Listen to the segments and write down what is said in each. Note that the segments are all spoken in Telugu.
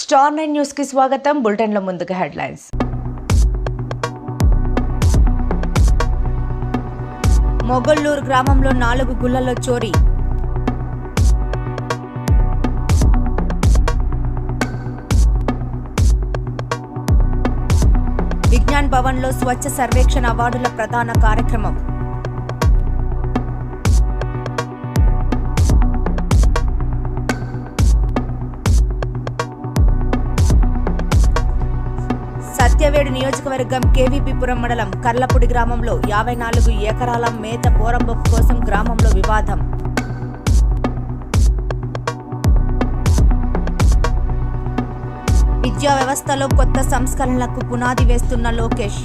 స్టార్ 9 న్యూస్ కి స్వాగతం. బులెటిన్ లో ముందుగా హెడ్లైన్స్. మొగల్లూరు గ్రామంలో 4 గుళ్లలో చోరీ. విజ్ఞాన్ భవన్ లో స్వచ్ఛ సర్వేక్షణ అవార్డుల ప్రధాన కార్యక్రమం. సత్యవేడు నియోజకవర్గం కేవీపీపురం మండలం కర్లపూడి గ్రామంలో 54 ఎకరాల మేత పోరంబొక్కు కోసం గ్రామంలో వివాదం. విద్యా వ్యవస్థలో కొత్త సంస్కరణలకు పునాది వేస్తున్న లోకేష్.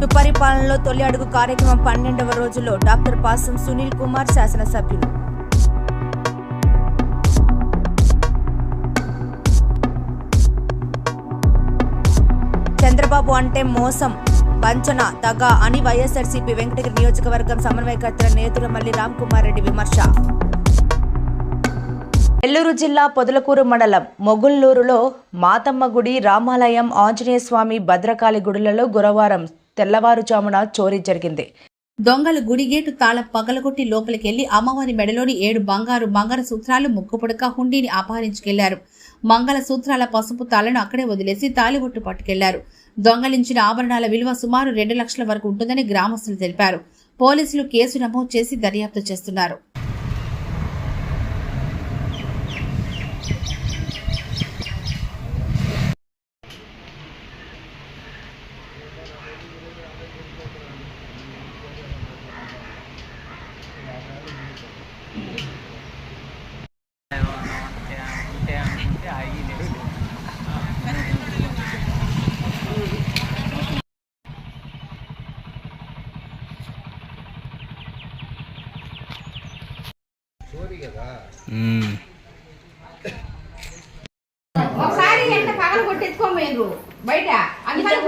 సుపరిపాలనలో తొలి అడుగు కార్యక్రమం 12వ రోజులో డాక్టర్ పాసం సునీల్ కుమార్ శాసనసభ్యులు. చంద్రబాబు అంటే మోసం, వంచన, దగా అని వైఎస్ఆర్సీపీ వెంకటగిరి నియోజకవర్గం సమన్వయకర్త నేదురమల్లి రామ్కుమార్ రెడ్డి విమర్శ. నెల్లూరు జిల్లా పొదలకూరు మండలం మొగుల్లూరులో మాతమ్మ గుడి, రామాలయం, ఆంజనేయ స్వామి, భద్రకాళి గుడులలో గురువారం తెల్లవారుజామున చోరీ జరిగింది. దొంగలు గుడి గేటు తాళం పగలగొట్టి లోపలికెళ్లి అమ్మవారి మెడలోని 7 బంగారు మంగళసూత్రాలు, ముక్కుపుడక, హుండీని అపహరించుకెళ్లారు. మంగళసూత్రాల పసుపు తాళ్లను అక్కడే వదిలేసి తాలిబొట్టు పట్టుకెళ్లారు. దొంగలించిన ఆభరణాల విలువ సుమారు 2 లక్షల వరకు ఉంటుందని గ్రామస్తులు తెలిపారు. పోలీసులు కేసు నమోదు చేసి దర్యాప్తు చేస్తున్నారు. ఒకసారి ఎంత పగలు కొట్టెత్తుకోమేరు బయట అందుకని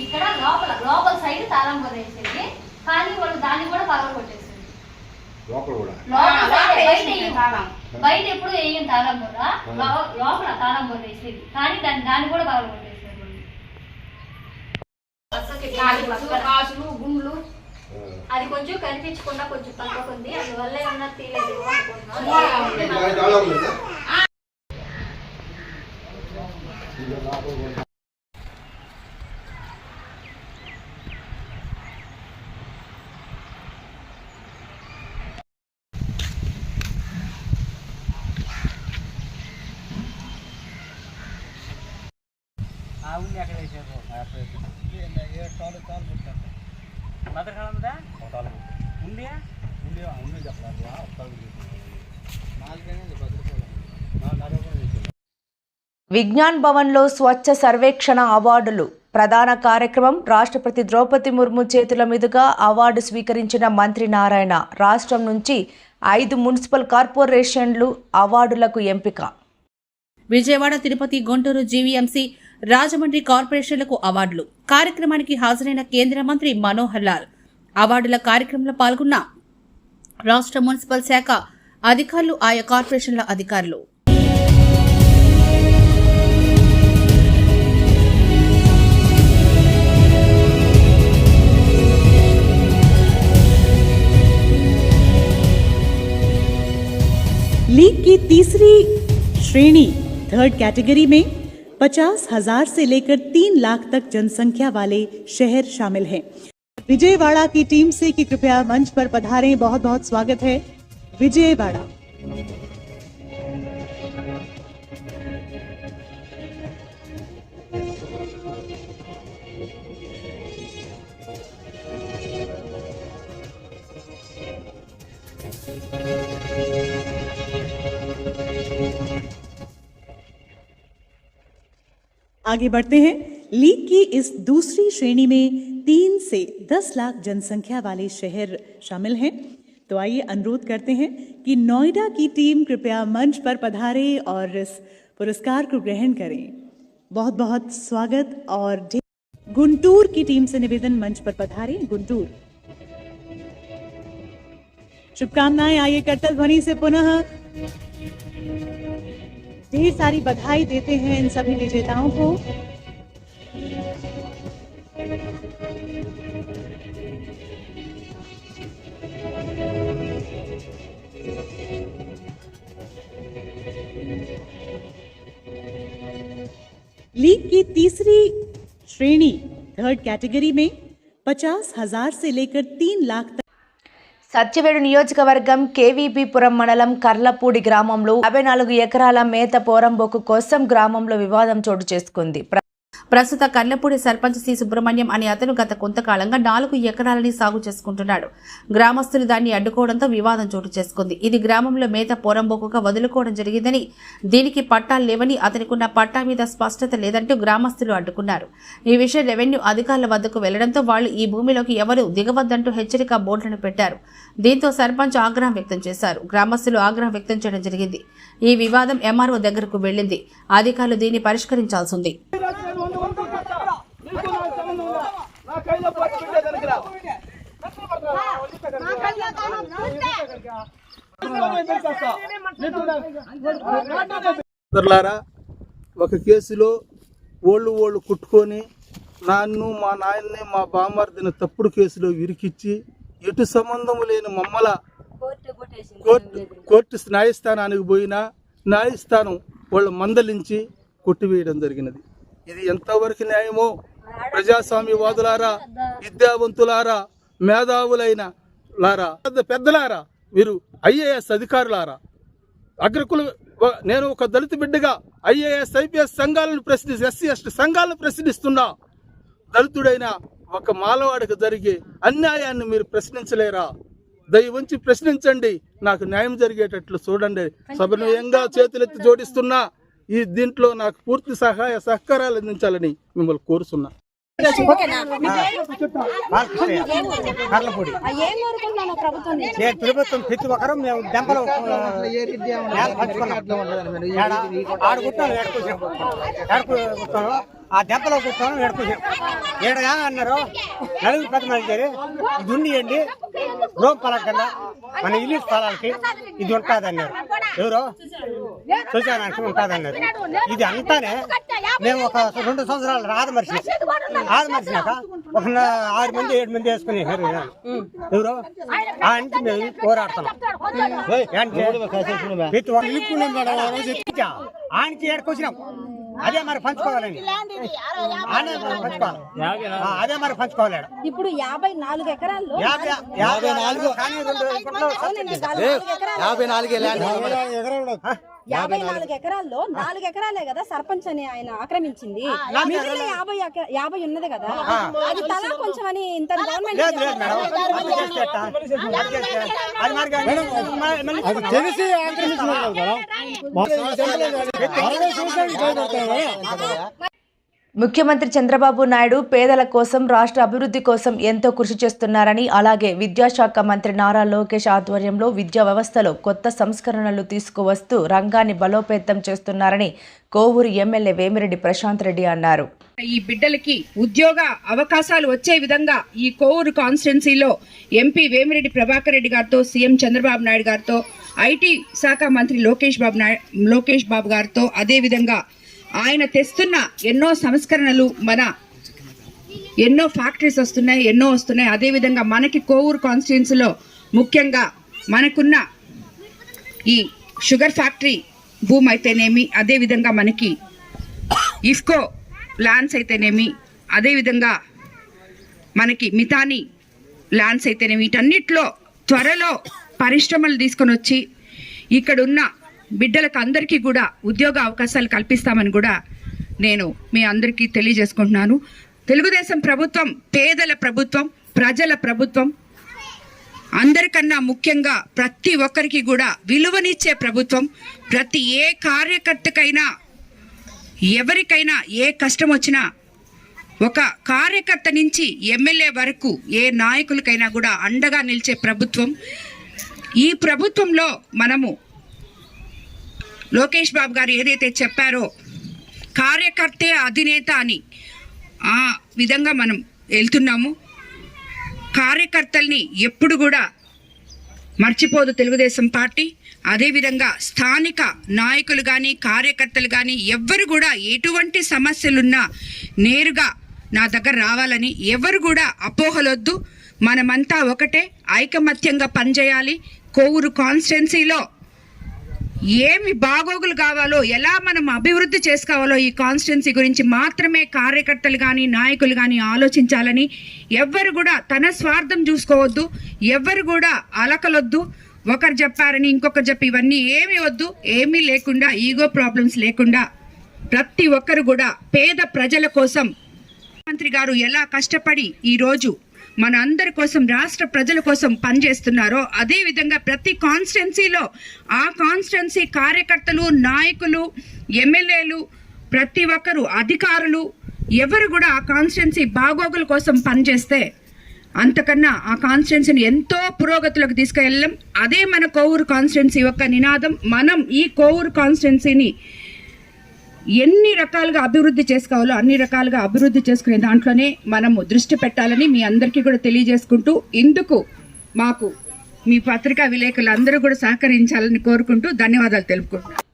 ఇక్కడ లోపల సైడ్ తాళం కొట్టేసేది, కానీ వాళ్ళు దాన్ని కూడా పగల కొట్టేసేది. బయట ఎప్పుడు వేయం తాళం కూడా, లోపల తాళం కొట్టేసేది, కానీ దాన్ని కూడా పగల కొట్టేసేది. కాసులు, గుండ్లు అది కొంచెం కనిపించకుండా కొంచెం పక్కకుంది, అందువల్ల ఏమన్నా తీయలేదు అనుకుంటున్నాను. విజ్ఞాన్ భవన్ లో స్వచ్ఛ సర్వేక్షణ అవార్డులు ప్రధాన కార్యక్రమం. రాష్ట్రపతి ద్రౌపది ముర్ము చేతుల మీదుగా అవార్డు స్వీకరించిన మంత్రి నారాయణ. రాష్ట్రం నుంచి 5 మున్సిపల్ కార్పొరేషన్లు అవార్డులకు ఎంపిక. విజయవాడ, తిరుపతి, గుంటూరు, జీవీఎంసీ, రాజమండ్రి కార్పొరేషన్లకు అవార్డులు. కార్యక్రమానికి హాజరైన కేంద్ర మంత్రి మనోహర్ లాల్. అవార్డుల కార్యక్రమంలో పాల్గొన్న రాష్ట్ర మున్సిపల్ శాఖ అధికారులు, ఆయా కార్పొరేషన్ల అధికారులు. लीग की तीसरी श्रेणी थर्ड कैटेगरी में 50,000 से लेकर 3 लाख तक जनसंख्या वाले शहर शामिल हैं। विजयवाड़ा की टीम से कि कृपया मंच पर पधारें। बहुत बहुत स्वागत है विजयवाड़ा। आगे बढ़ते हैं। लीग की इस दूसरी श्रेणी में 3 से 10 लाख जनसंख्या वाले शहर शामिल हैं। तो आइए अनुरोध करते हैं कि नोएडा की टीम कृपया मंच पर पधारे और इस पुरस्कार को ग्रहण करें। बहुत बहुत स्वागत। और गुंटूर की टीम से निवेदन, मंच पर पधारे गुंटूर। शुभकामनाएं। आइए करतल ध्वनि से पुनः ढेर सारी बधाई देते हैं इन सभी विजेताओं को। लीग की तीसरी श्रेणी 3rd कैटेगरी में 50,000 से लेकर 3 लाख तक సత్యవేడు నియోజకవర్గం కేవీపీపురం మండలం కర్లపూడి గ్రామంలో 54 ఎకరాల మేత పోరంబోకు కోసం గ్రామంలో వివాదం చోటు చేసుకుంది. ప్రస్తుత కర్లపూడి సర్పంచ్ సి సుబ్రహ్మణ్యం అనే అతను గత కొంతకాలంగా 4 ఎకరాలని సాగు చేసుకుంటున్నాడు. గ్రామస్తులు దాన్ని అడ్డుకోవడంతో వివాదం చోటు చేసుకుంది. ఇది గ్రామంలో మేత పోరంబోకుగా వదులుకోవడం జరిగిందని, దీనికి పట్టాలు లేవని, అతనికున్న పట్టా మీద స్పష్టత లేదంటూ గ్రామస్తులు అడ్డుకున్నారు. ఈ విషయం రెవెన్యూ అధికారుల వద్దకు వెళ్లడంతో వాళ్లు ఈ భూమిలోకి ఎవరూ దిగవద్దంటూ హెచ్చరిక బోర్డులను పెట్టారు. దీంతో సర్పంచ్ ఆగ్రహం వ్యక్తం చేశారు. గ్రామస్తులు ఆగ్రహం వ్యక్తం చేయడం జరిగింది. ఈ వివాదం ఎంఆర్ఓ దగ్గరకు వెళ్లింది. అధికారులు దీన్ని పరిష్కరించాల్సి ఉంది. ఒక కేసులో ఓళ్ళు కుట్టుకొని నన్ను, మా నాయన్ని, మా బామ్మర్దిని తప్పుడు కేసులో ఇరికిచ్చి ఎటు సంబంధం లేని మమ్మల కోర్టు న్యాయస్థానానికి పోయినా న్యాయస్థానం వాళ్ళు మందలించి కొట్టివేయడం జరిగినది. ఇది ఎంతవరకు న్యాయమో ప్రజాస్వామ్యవాదులారా, విద్యావంతులారా, మేధావులైన లారా, పెద్దలారా, వీరు ఐఏఎస్ అధికారులారా, అగ్రకుల నేను ఒక దళిత బిడ్డగా ఐఏఎస్ ఐపీఎస్ సంఘాలను ఎస్సీ ఎస్టీ సంఘాలను ప్రశ్నిస్తున్నా. దళితుడైన ఒక మాలవాడికి జరిగే అన్యాయాన్ని మీరు ప్రశ్నించలేరా? దయవంచి ప్రశ్నించండి, నాకు న్యాయం జరిగేటట్లు చూడండి. సభనీయంగా చేతులెత్తి జోడిస్తున్నా. ఈ దీంట్లో నాకు పూర్తి సహాయ సహకారాలు అందించాలని మిమ్మల్ని కోరుతున్నా. ప్రభుత్వం ప్రతి ఒక్కరు మేము దెంపలు ఆ దెబ్బలో కూర్చోను ఎడుకున్నాం. ఏడగా అన్నారు నలుగురు పెద్ద మంది చేరి ఇది ఉండియండి రోమ్ పొలం కన్నా మన ఇల్లు స్థలాలకి ఇది ఉంటుందన్నారు. ఎవరో చూసానికి ఉంటుందన్నారు. ఇది అంతానే మేము ఒక 2 సంవత్సరాలు ఆదమర్చినాక ఒక 6 మంది 7 మంది వేసుకుని ఎవరో ఆ ఇంటి మేము పోరాడుతున్నాం. ఆయనకి ఏడుకొచ్చినాం. అదే మరి పంచుకోవాలండి, అదే మరి పంచుకోవాలి. ఇప్పుడు 54 ఎకరాల్లో 54 కానీ 54 ఎకరాల్లో 4 ఎకరాలే కదా సర్పంచ్ అని ఆయన ఆక్రమించింది. మిగిలిన 50 ఉన్నది కదా, అది తలా కొంచెం అని ఇంత గవర్నమెంట్ ముఖ్యమంత్రి చంద్రబాబు నాయుడు పేదల కోసం, రాష్ట్ర అభివృద్ధి కోసం ఎంతో కృషి చేస్తున్నారని, అలాగే విద్యాశాఖ మంత్రి నారా లోకేష్ ఆధ్వర్యంలో విద్యా వ్యవస్థలో కొత్త సంస్కరణలు తీసుకువస్తూ రంగాన్ని బలోపేతం చేస్తున్నారని కోవూరు ఎమ్మెల్యే వేమిరెడ్డి ప్రశాంత్ రెడ్డి అన్నారు. ఈ బిడ్డలకి ఉద్యోగ అవకాశాలు వచ్చే విధంగా ఈ కోవూరు కాన్స్టిట్యున్సీలో ఎంపీ వేమిరెడ్డి ప్రభాకర్ రెడ్డి గారితో, సీఎం చంద్రబాబు నాయుడు గారితో, ఐటీ శాఖ మంత్రి లోకేష్ బాబు గారితో, అదేవిధంగా ఆయన తెస్తున్న ఎన్నో సంస్కరణలు, ఎన్నో ఫ్యాక్టరీస్ వస్తున్నాయి. అదేవిధంగా మనకి కోవూరు కాన్స్టిట్యున్సీలో ముఖ్యంగా మనకున్న ఈ షుగర్ ఫ్యాక్టరీ భూమి అయితేనేమి, అదేవిధంగా మనకి ఇఫ్కో ల్యాండ్స్ అయితేనేమి, అదేవిధంగా మనకి మితాని ల్యాండ్స్ అయితేనేమి, వీటన్నిటిలో త్వరలో పరిశ్రమలు తీసుకొని వచ్చి ఇక్కడున్న బిడ్డలకు అందరికీ కూడా ఉద్యోగ అవకాశాలు కల్పిస్తామని కూడా నేను మీ అందరికీ తెలియజేసుకుంటున్నాను. తెలుగుదేశం ప్రభుత్వం పేదల ప్రభుత్వం, ప్రజల ప్రభుత్వం, అందరికన్నా ముఖ్యంగా ప్రతి ఒక్కరికి కూడా విలువనిచ్చే ప్రభుత్వం. ప్రతి ఏ కార్యకర్తకైనా ఎవరికైనా ఏ కష్టం వచ్చినా ఒక కార్యకర్త నుంచి ఎమ్మెల్యే వరకు ఏ నాయకులకైనా కూడా అండగా నిలిచే ప్రభుత్వం. ఈ ప్రభుత్వంలో మనము లోకేష్ బాబు గారు ఏదైతే చెప్పారో కార్యకర్తే అధినేత అని ఆ విధంగా మనం వెళ్తున్నాము. కార్యకర్తల్ని ఎప్పుడు కూడా మర్చిపోదు తెలుగుదేశం పార్టీ. అదేవిధంగా స్థానిక నాయకులు కానీ కార్యకర్తలు కానీ ఎవ్వరు కూడా ఎటువంటి సమస్యలున్నా నేరుగా నా దగ్గర రావాలని, ఎవరు కూడా అపోహలొద్దు. మనమంతా ఒకటే, ఐకమత్యంగా పనిచేయాలి. కోవూరు కాన్స్టిట్యున్సీలో ఏమి బాగోగులు కావాలో, ఎలా మనం అభివృద్ధి చేసుకోవాలో ఈ కాన్స్టిట్యున్సీ గురించి మాత్రమే కార్యకర్తలు కానీ నాయకులు కానీ ఆలోచించాలని, ఎవ్వరు కూడా తన స్వార్థం చూసుకోవద్దు, ఎవ్వరు కూడా అలకలొద్దు. ఒకరు చెప్పారని ఇంకొకరు చెప్పి ఇవన్నీ ఏమీ వద్దు. ఏమీ లేకుండా, ఈగో ప్రాబ్లమ్స్ లేకుండా ప్రతి ఒక్కరు కూడా పేద ప్రజల కోసం ముఖ్యమంత్రి గారు ఎలా కష్టపడి ఈరోజు మన అందరి కోసం, రాష్ట్ర ప్రజల కోసం పనిచేస్తున్నారో అదే విధంగా ప్రతి కాన్స్టిట్యున్సీలో ఆ కాన్స్టిట్యున్సీ కార్యకర్తలు, నాయకులు, ఎమ్మెల్యేలు, ప్రతి ఒక్కరు అధికారులు ఎవరు కూడా ఆ కాన్స్టిట్యున్సీ బాగోగుల కోసం పనిచేస్తే అంతకన్నా ఆ కాన్స్టిట్యున్సీని ఎంతో పురోగతిలోకి తీసుకెళ్ళాం. అదే మన కోవూరు కాన్స్టిట్యున్సీ యొక్క నినాదం. మనం ఈ కోవూరు కాన్స్టిట్యున్సీని ఎన్ని రకాలుగా అభివృద్ధి చేసుకోవాలో అన్ని రకాలుగా అభివృద్ధి చేసుకునే దాంట్లోనే మనము దృష్టి పెట్టాలని మీ అందరికీ కూడా తెలియజేసుకుంటూ, ఇందుకు మాకు మీ పత్రికా విలేకరులందరూ కూడా సహకరించాలని కోరుకుంటూ ధన్యవాదాలు తెలుపుకుంటున్నాను.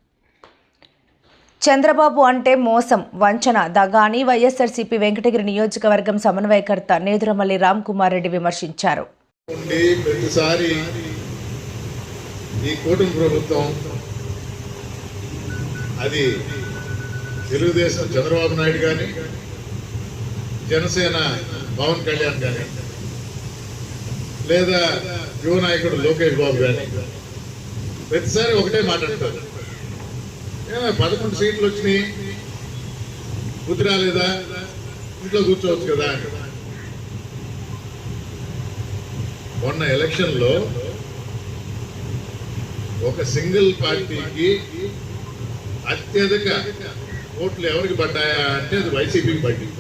చంద్రబాబు అంటే మోసం, వంచన, దగా అని వైఎస్ఆర్సీపీ వెంకటగిరి నియోజకవర్గం సమన్వయకర్త నేదురమల్లి రామ్ కుమార్ రెడ్డి విమర్శించారు. ప్రతిసారి ఈ కూటమి ప్రభుత్వం అది తెలుగుదేశం చంద్రబాబు నాయుడు కానీ, జనసేన పవన్ కళ్యాణ్ కానీ, లేదా యువ నాయకుడు లోకేష్ బాబు కానీ ప్రతిసారి ఒకటే మాట్లాడతారు. 11 సీట్లు వచ్చినాయి, బుద్ధి రాలేదా, ఇంట్లో కూర్చోవచ్చు కదా అని. మొన్న ఎలక్షన్లో ఒక సింగిల్ పార్టీకి అత్యధిక ఓట్లు ఎవరికి పడ్డాయా అంటే అది వైసీపీకి పడ్డాయి,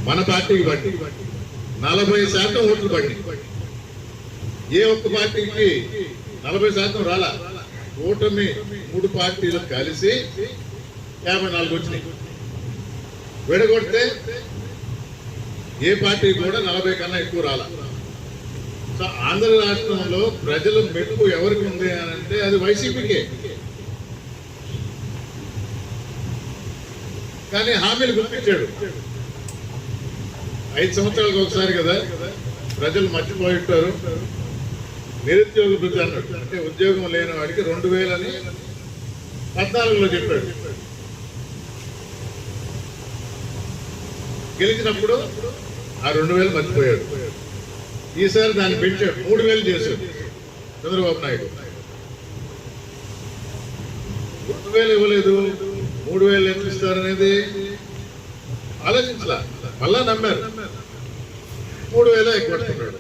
మన పార్టీకి పడ్డాయి. 40% ఓట్లు పడ్డాయి. ఏ ఒక్క పార్టీకి 40% రాలా. ఓటమి 3 పార్టీలు కలిసి 54 వచ్చినాయి. విడగొడితే ఏ పార్టీ కూడా 40 కన్నా ఎక్కువ రాలా. సో ఆంధ్ర రాష్ట్రంలో ప్రజల మెప్పు ఎవరికి ఉంది అని అంటే అది వైసీపీకే. కానీ హామీలు గుర్తించాడు. 5 సంవత్సరాలకు ఒకసారి కదా, ప్రజలు మర్చిపోయి ఉంటారు. నిరుద్యోగ వృద్ధి అన్నాడు, అంటే ఉద్యోగం లేని వాడికి 2000 అని 14లో చెప్పాడు. గెలిచినప్పుడు ఆ 2000 మర్చిపోయాడు. ఈసారి దాన్ని పెంచాడు, 3000 చేశాడు చంద్రబాబు నాయుడు. 2000 ఇవ్వలేదు, 3000 ఎంత ఇస్తారనేది ఆలోచించలా. మళ్ళా నమ్మారు, 3000 ఎక్కువ పడుతున్నాడు.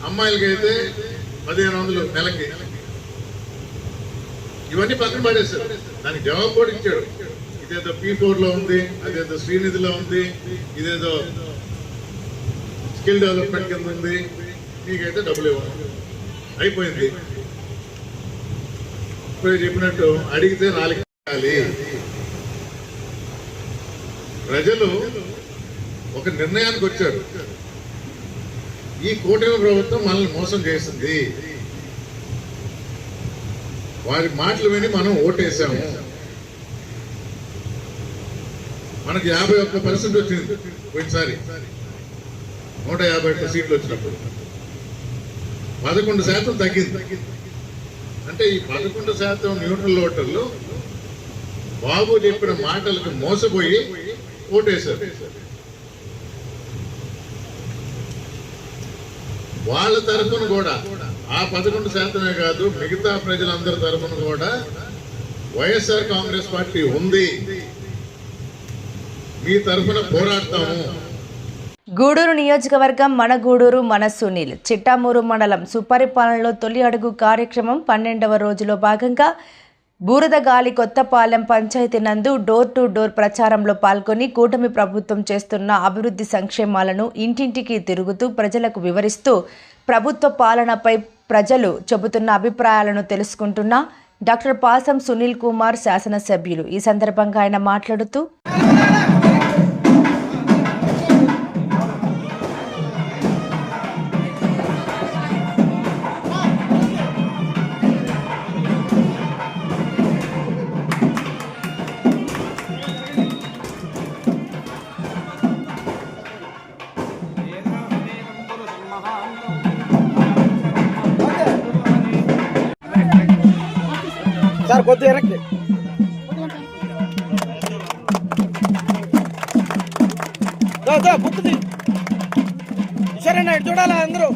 అమ్మాయిలకైతే 1500 నెలకి. ఇవన్నీ పక్కన పడేశారు. దానికి జవాబు కూడా ఇచ్చాడు. ఇదేదో P4లో ఉంది, అదేదో శ్రీనిధిలో ఉంది, ఇదేదో స్కిల్ డెవలప్మెంట్ కింద ఉంది, నీకైతే డబ్బులు ఇవ్వాలి. అయిపోయింది. ఇప్పుడు చెప్పినట్టు అడిగితే 4 ఇవ్వాలి. ప్రజలు ఒక నిర్ణయానికి వచ్చారు, ఈ కూటమి ప్రభుత్వం మనల్ని మోసం చేసింది. వారి మాటలు విని మనం ఓటేసాము. మనకి 51% వచ్చింది పోయినసారి, 151 సీట్లు వచ్చినప్పుడు 11% తగ్గింది. అంటే ఈ 11% న్యూట్రల్ ఓటర్లు బాబు చెప్పిన మాటలకు మోసపోయి ఓటేశారు. వాళ్ళ తరఫున కూడా ఆ 11% కాదు, మిగతా ప్రజలందరి తరఫున కూడా వైఎస్ఆర్ కాంగ్రెస్ పార్టీ ఉంది, మీ తరఫున పోరాడతాము. గూడూరు నియోజకవర్గం మన గూడూరు మన సునీల్ చిట్టామూరు మండలం సుపరిపాలనలో తొలి అడుగు కార్యక్రమం 12వ రోజులో భాగంగా బూరదగాలి కొత్తపాలెం పంచాయతీ నందు డోర్ టు డోర్ ప్రచారంలో పాల్గొని కూటమి ప్రభుత్వం చేస్తున్న అభివృద్ధి సంక్షేమాలను ఇంటింటికి తిరుగుతూ ప్రజలకు వివరిస్తూ ప్రభుత్వ పాలనపై ప్రజలు చెబుతున్న అభిప్రాయాలను తెలుసుకుంటున్న డాక్టర్ పాసం సునీల్ కుమార్ శాసనసభ్యులు. ఈ సందర్భంగా ఆయన మాట్లాడుతూ సార్ కొద్దిగా ఎరక్కి బుక్ది సరేనా ఇటు చూడాలా అందరూ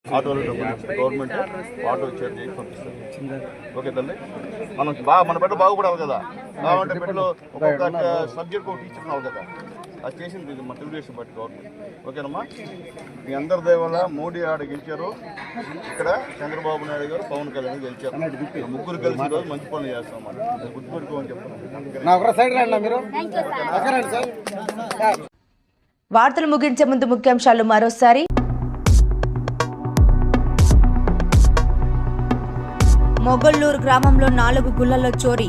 ఆటోలో గవర్నమెంట్ ఆటో చేర్జ్ చేసి పంపిస్తుంది. ఓకే తల్లి, మనం మన బిడ్డ బాగుపడాలి కదా. కాబట్టి బిడ్డలో ఒక్కొక్క సబ్జెక్ట్ ఒక టీచర్ కావాలి కదా. అది చేసింది మన తెలుగుదేశం పార్టీ గవర్నమెంట్. ఓకేనమ్మా, మీ అందరి దయ వల్ల మోడీ ఆడ గెలిచారు, ఇక్కడ చంద్రబాబు నాయుడు గారు పవన్ కళ్యాణ్ గెలిచారు. ముగ్గురు కలిసి రోజు మంచి పనులు చేస్తాం అన్నమాట. గుర్తుపెట్టుకోమని చెప్తున్నాను. వార్తలు ముగించే ముందు ముఖ్యాంశాలు మరోసారి. మొగల్లూరు గ్రామంలో 4 గుళ్లలో చోరీ.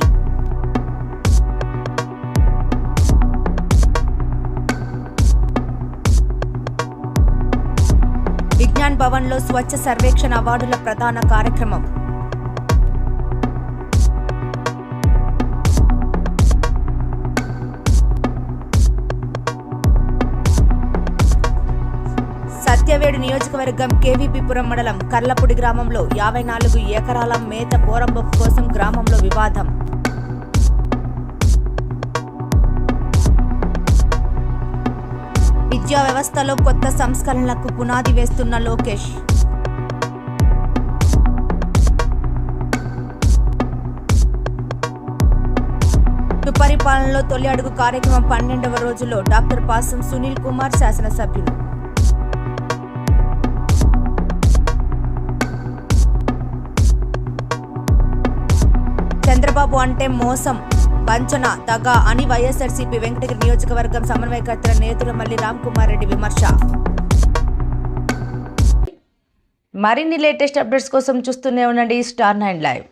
విజ్ఞాన్ భవన్లో స్వచ్ఛ సర్వేక్షణ అవార్డుల ప్రధాన కార్యక్రమం. సత్యవేడు నియోజకవర్గం కేవీపీపురం మండలం కర్లపూడి గ్రామంలో 54 ఎకరాల మేత పోరంబొక్కు కోసం గ్రామంలో వివాదం. విద్యా వ్యవస్థలో కొత్త సంస్కరణలకు పునాది వేస్తున్న లోకేష్. సుపరిపాలనలో తొలి అడుగు కార్యక్రమం 12వ రోజులో డాక్టర్ పాసం సునీల్ కుమార్ శాసనసభ్యులు. చంద్రబాబు అంటే మోసం, వంచన, దగ అని వైఎస్ఆర్సీపీ వెంకటగిరి నియోజకవర్గం సమన్వయకర్త నేతులమల్లి రామ్కుమార్ రెడ్డి విమర్శ. మరిన్ని లేటెస్ట్ అప్డేట్స్ కోసం చూస్తూనే ఉండండి స్టార్ 9 లైవ్.